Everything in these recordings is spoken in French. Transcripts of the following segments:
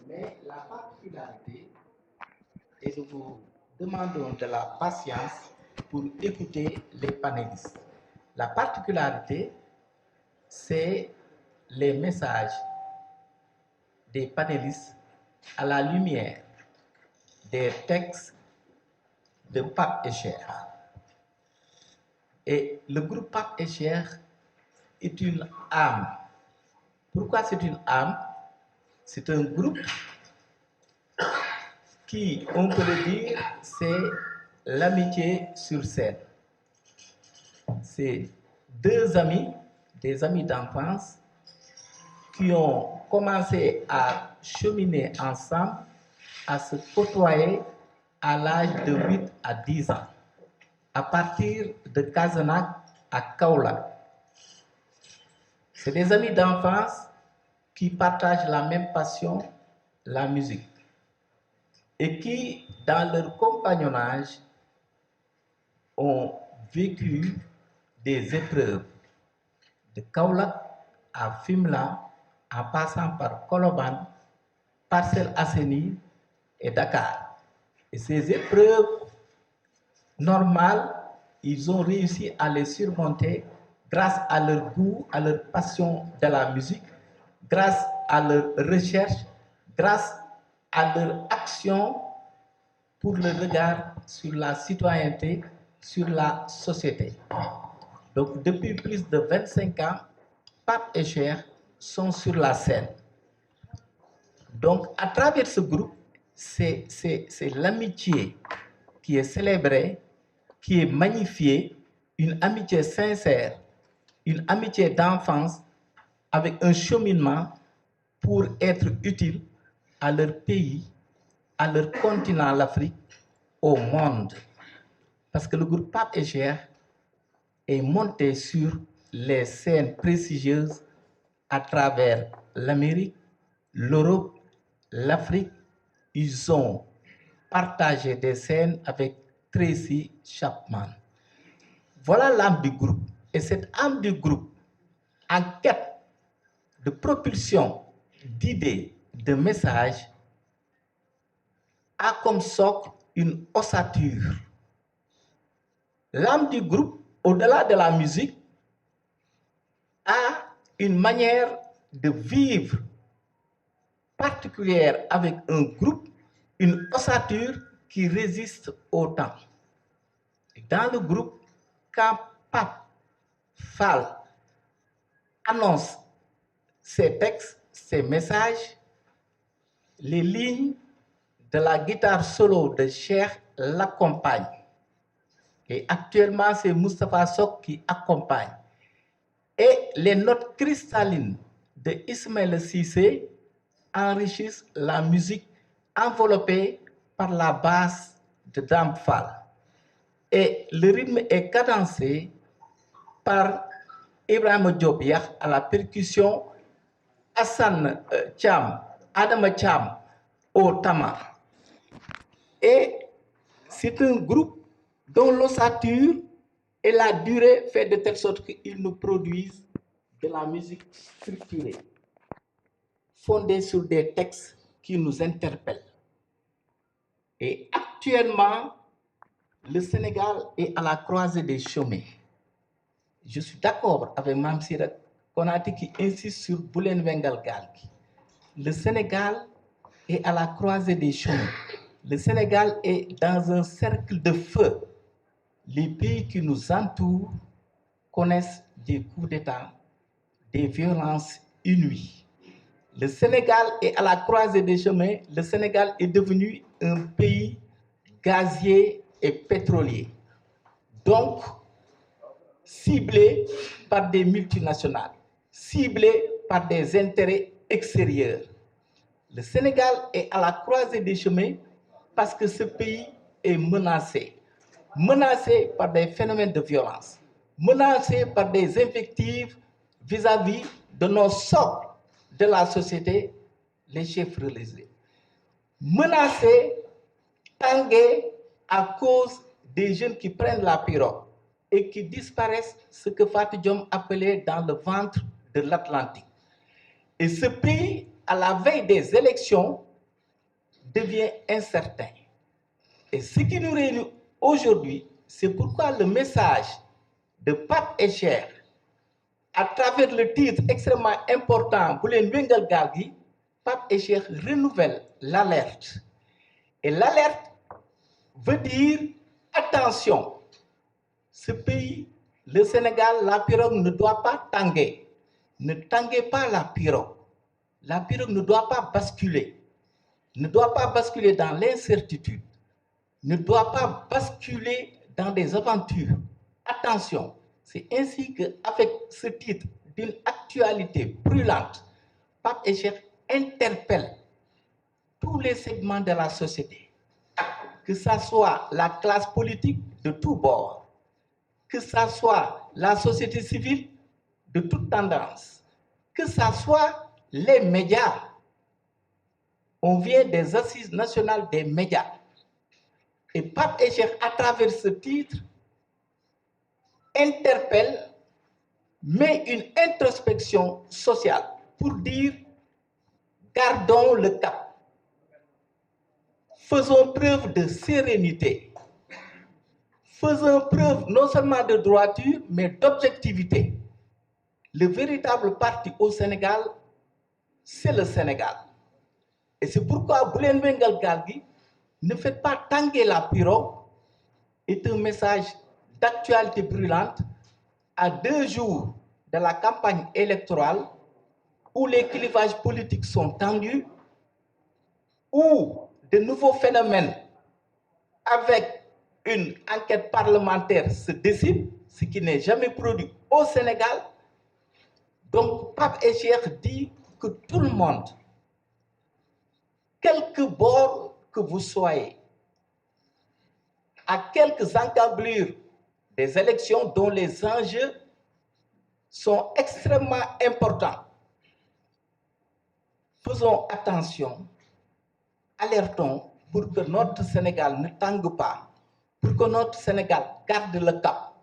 Mais la particularité, et nous vous demandons de la patience pour écouter les panélistes. La particularité, c'est les messages des panélistes à la lumière des textes de Pape Escher. Et le groupe Pape Escher est une âme. Pourquoi c'est une âme? C'est un groupe qui, on peut le dire, c'est l'amitié sur scène. C'est deux amis, des amis d'enfance, qui ont commencé à cheminer ensemble, à se côtoyer à l'âge de 8 à 10 ans, à partir de Casenac à Kaolack. C'est des amis d'enfance qui partagent la même passion, la musique, et qui, dans leur compagnonnage, ont vécu des épreuves de Kaolack à Fimela, en passant par Colobane, Parcelles Assainies et Dakar. Et ces épreuves normales, ils ont réussi à les surmonter grâce à leur goût, à leur passion de la musique, grâce à leur recherche, grâce à leur action pour le regard sur la citoyenneté, sur la société. Donc depuis plus de 25 ans, Pape Escher sont sur la scène. Donc à travers ce groupe, c'est l'amitié qui est célébrée, qui est magnifiée, une amitié sincère, une amitié d'enfance avec un cheminement pour être utile à leur pays, à leur continent, l'Afrique, au monde. Parce que le groupe Pape Escher est monté sur les scènes prestigieuses à travers l'Amérique, l'Europe, l'Afrique. Ils ont partagé des scènes avec Tracy Chapman. Voilà l'âme du groupe. Et cette âme du groupe, en quête de propulsion, d'idées, de messages, a comme socle une ossature. L'âme du groupe, au-delà de la musique, a une manière de vivre particulière avec un groupe, une ossature qui résiste au temps. Dans le groupe, quand Pape Fall annonce ses textes, ses messages, les lignes de la guitare solo de Cheikh l'accompagnent. Et actuellement, c'est Moustapha Sok qui accompagne. Et les notes cristallines de Ismaël Cissé enrichissent la musique enveloppée par la basse de Dame Fall. Et le rythme est cadencé par Ibrahim Diop à la percussion, Hassan Cham, Adama Cham au tama. Et c'est un groupe dont l'ossature et la durée fait de telle sorte qu'ils nous produisent de la musique structurée, fondée sur des textes qui nous interpellent. Et actuellement, le Sénégal est à la croisée des chemins. Je suis d'accord avec Mme Sira Konati qui insiste sur Boulen Wengal Galki. Le Sénégal est à la croisée des chemins. Le Sénégal est dans un cercle de feu. Les pays qui nous entourent connaissent des coups d'État, des violences inouïes. Le Sénégal est à la croisée des chemins. Le Sénégal est devenu un pays gazier et pétrolier. Donc, ciblés par des multinationales, ciblés par des intérêts extérieurs. Le Sénégal est à la croisée des chemins parce que ce pays est menacé. Menacé par des phénomènes de violence, menacé par des invectives vis-à-vis de nos socles de la société, les chefs religieux. Menacé, tangué à cause des jeunes qui prennent la pirogue et qui disparaissent, ce que Fatou Diom appelait dans le ventre de l'Atlantique. Et ce pays, à la veille des élections, devient incertain. Et ce qui nous réunit aujourd'hui, c'est pourquoi le message de Pape Echer, à travers le titre extrêmement important, Boulen Wengal Galgi, Pape Echer renouvelle l'alerte. Et l'alerte veut dire, attention, ce pays, le Sénégal, la pirogue ne doit pas tanguer. Ne tanguez pas la pirogue. La pirogue ne doit pas basculer. Ne doit pas basculer dans l'incertitude. Ne doit pas basculer dans des aventures. Attention, c'est ainsi qu'avec ce titre d'une actualité brûlante, Pape Echer interpelle tous les segments de la société, que ce soit la classe politique de tous bords, que ce soit la société civile de toute tendance, que ce soit les médias. On vient des assises nationales des médias. Et Pape Echer, à travers ce titre, interpelle, mais une introspection sociale pour dire, gardons le cap. Faisons preuve de sérénité. Faisons preuve non seulement de droiture, mais d'objectivité. Le véritable parti au Sénégal, c'est le Sénégal. Et c'est pourquoi Boulen Wengal Galgi, ne faites pas tanguer la pirogue, est un message d'actualité brûlante à 2 jours de la campagne électorale où les clivages politiques sont tendus, où de nouveaux phénomènes avec une enquête parlementaire se décident, ce qui n'est jamais produit au Sénégal. Donc, Pape Echer dit que tout le monde, quelque bord que vous soyez, à quelques encablures des élections dont les enjeux sont extrêmement importants, faisons attention, alertons pour que notre Sénégal ne tangue pas, pour que notre Sénégal garde le cap,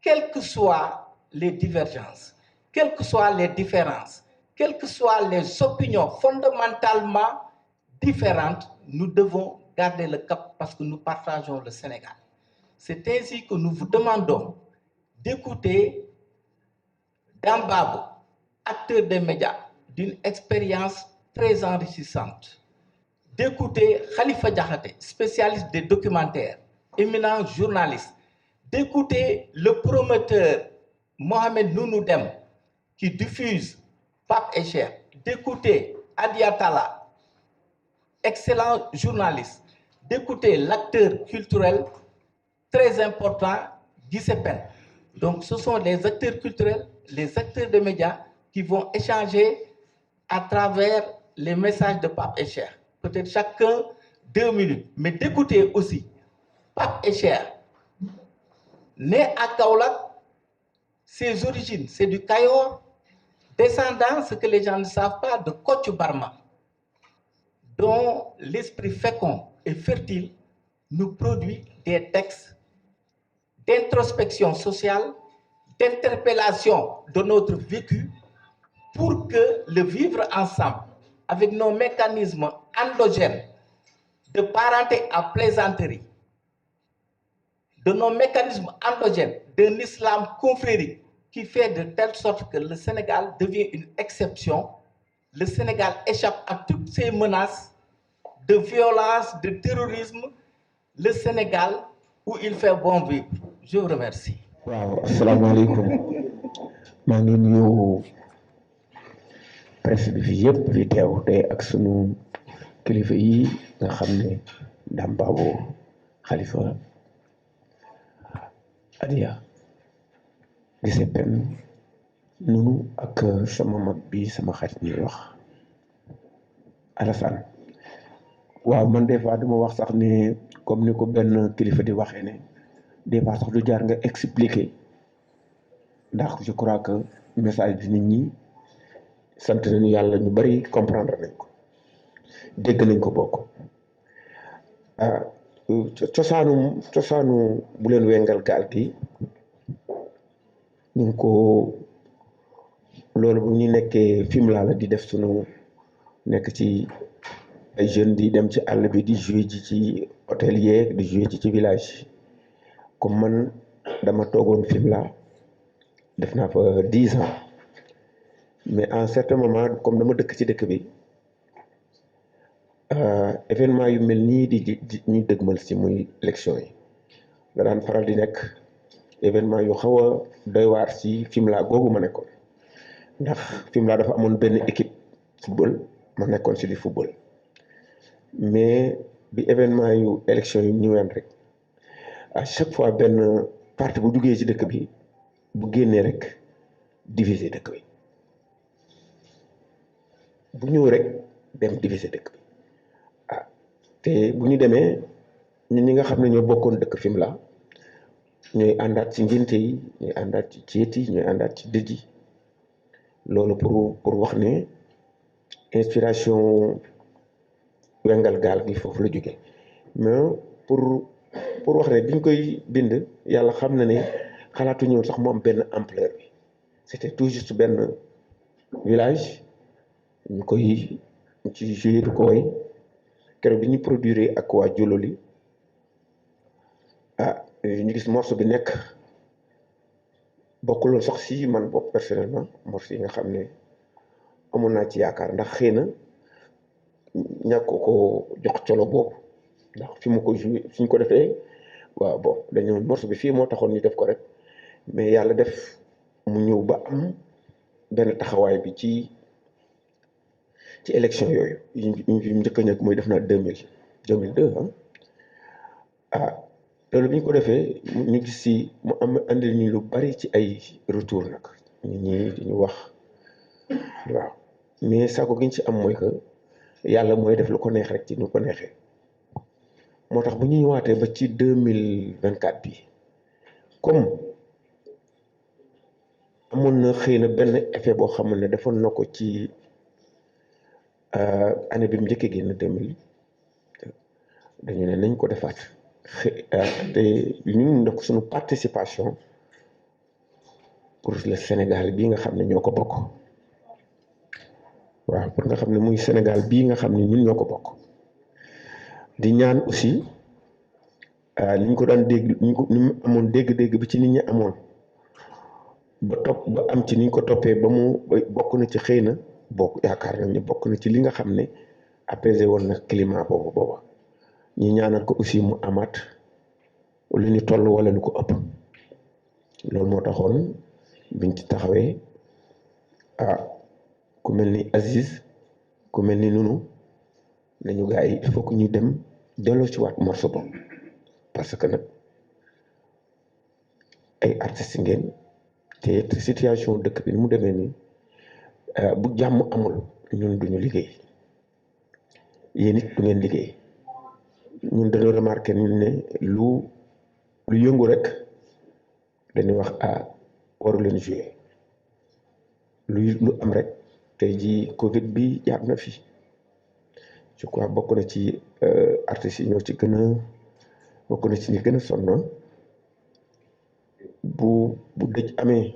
quelles que soient les divergences, quelles que soient les différences, quelles que soient les opinions fondamentalement différentes, nous devons garder le cap parce que nous partageons le Sénégal. C'est ainsi que nous vous demandons d'écouter Dambabo, acteur des médias d'une expérience très enrichissante, d'écouter Khalifa Diakhaté, spécialiste des documentaires, éminent journaliste, d'écouter le promoteur Mohamed Nounoudem qui diffuse Pape Echer, d'écouter Adia Talla, excellent journaliste, d'écouter l'acteur culturel très important, Guy Sepen. Donc ce sont les acteurs culturels, les acteurs de médias qui vont échanger à travers les messages de Pape Echer. Peut-être chacun 2 minutes, mais d'écouter aussi Pape Echer, né à Kaolack, ses origines, c'est du Kayor, descendant, ce que les gens ne savent pas, de Kocc Barma, dont l'esprit fécond et fertile nous produit des textes d'introspection sociale, d'interpellation de notre vécu, pour que le vivre ensemble, avec nos mécanismes endogènes de parenté à plaisanterie, de nos mécanismes endogènes d'un islam confrérique qui fait de telle sorte que le Sénégal devient une exception, le Sénégal échappe à toutes ces menaces de violence, de terrorisme, le Sénégal où il fait bon vivre. Je vous remercie. Waaw, asalaamaaleykum. maa ngi nuyu presse bi fi yëpp fi teew te ak sunu kilifa yi nga xam ne Dambabo, Khalifa, Adia gisee pen nunu ak sama mag bi sama xarit ñuy wax Alassane. waaw man des fois dama wax sax ne comme ni ko benn kilifa di waxee ne des fois sax du jaar nga expliquer ndax je crois que message bi nit ñi sant nañu yàlla ñu bari comprendre nañ ko dégg nañ ko bokk. cosaanu bu leen wengal gaal gi ñu ngi ko loolu bu ñu nekkee Fimela la di def sunu nekk ci ay jeunes di dem ci àll bi di jouer ji ci hôtel yeeg di jouer ji ci village comme man dama toogoon Fimela def naa fa 10 ans mais à un certain moment comme dama dëkk ci dëkk bi événement yu mel nii di ñu dëgmal si muy élection yi nga daan faral di nekk événement yu xaw a doy waar si Fimela googu ma nekkoon ndax Fimela dafa amoon benn équipe football ma nekkoon si di football mais bi événement yu élection yu ñëween rek à chaque fois benn parti bu duggee ci dëkk bi bu génnee rek diviser dëkk bi bu ñëw rek dem diviser dëkk bi te bu ñu demee ñun ñi nga xam ne ñoo bokkoon dëkk Fimela ñooy àndaat ci ngénte yi ñooy àndaat ci ceet yi ñooy àndaat ci dëj yi loolu pour wax ne inspiration wengal gaal gi foofu la jóge mais pour wax ne biñ koy bind yàlla xam na ne xalaatu ñëw sax mu am benn ampleur bi c'était tout juste benn village ñu koy ci jouer du ko way keroog bi ñu produire ak waa Jololi ñu gis morceau bi nekk bokkuloon sax si man bokk personnellement morceau yi nga xam ne amoon naa ci yaakaar ndax xëy na ñàkk ko jox colo boobu ndax fi mu ko joué suñ ko defee waaw bon dañu morceau bi fii moo taxoon ñu def ko rek mais yàlla def mu ñëw ba am benn taxawaay bi ci élection yooyu yi njëkk a ñëkk mooy def naa 2002 loolu bi ñu ko defee ñu gis si mu am andi ñu lu bari ci ay retour nag nit ñi di ñu wax waaw mais saako gi ñu ci am mooy que yàlla mooy def lu ko neex rek ci nu ko neexee moo tax bu ñu ñëwaatee ba ci 2024 bi comme amoon na xëy na benn effet boo xam ne defoon na ko ci année bi mu njëkkee génn 2000 dañu ne nañ ko defaat te ñun def suñu participation pour le Sénégal bii nga xam ne ñoo ko bokk waaw pour nga xam ne muy Sénégal bii nga xam ne ñun ñoo ko bokk di ñaan aussi ni ñu ko daan dégg ni mu amoon dégg-dégg bi ci nit ñi amoon ba am ci ni ñu ko toppee ba mu bokk na ci xëy na bokk yaakaar nañ ne bokk na ci li nga xam ne apaisé woon na climat booba ñi ñaanal ko aussi mu amaat lu ñu toll wala lu ko ëpp loolu moo taxoon biñ ci taxawee ku mel ni Aziz ku mel ni nunu nañu gars yi il faut que ñu dem delloo ci waat morceau boobu parce que nag ay artistes ngeen te situation dëkk bi ni mu demee nii bu jàmm amul ñun duñu liggéey yéen it du ngeen liggéey ñun dañoo remarqué ñun ne lu yëngu rek dañuy wax waru leen jouer lu am rek tey jii Covid bi jaar na fi je crois bokk na ci artistes yi ñoo ci gën a bokk na ci ñi gën a sonn bu dëj amee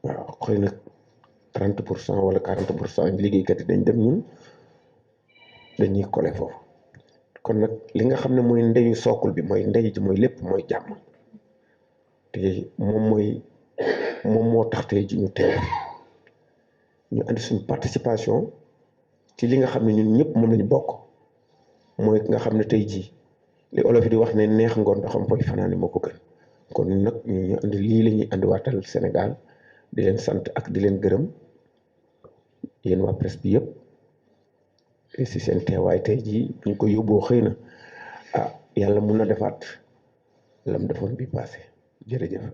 waaw xëy na 30% wala 40% liggéeykat yi dañ dem ñun dañuy collé foofu kon nag li nga xam ne mooy ndeyu sookul bi mooy ndey ji mooy lépp mooy jàmm te moom moo tax tey ji ñu teew ñu andi suñu participation ci li nga xam ne ñun ñëpp moom lañu bokk mooy nga xam ne tey jii li olof yi di wax ne neex ngoon doo xam koy fanaani moo ko gën kon nag ñu andi lii la ñuy andi waatal Sénégal di leen sant ak di leen gërëm yéen waa presse bi yëpp si seen teewaay tey jii buñ ko yóbboo xëy na yàlla mun na defaat lam defoon bi passé jërëjëf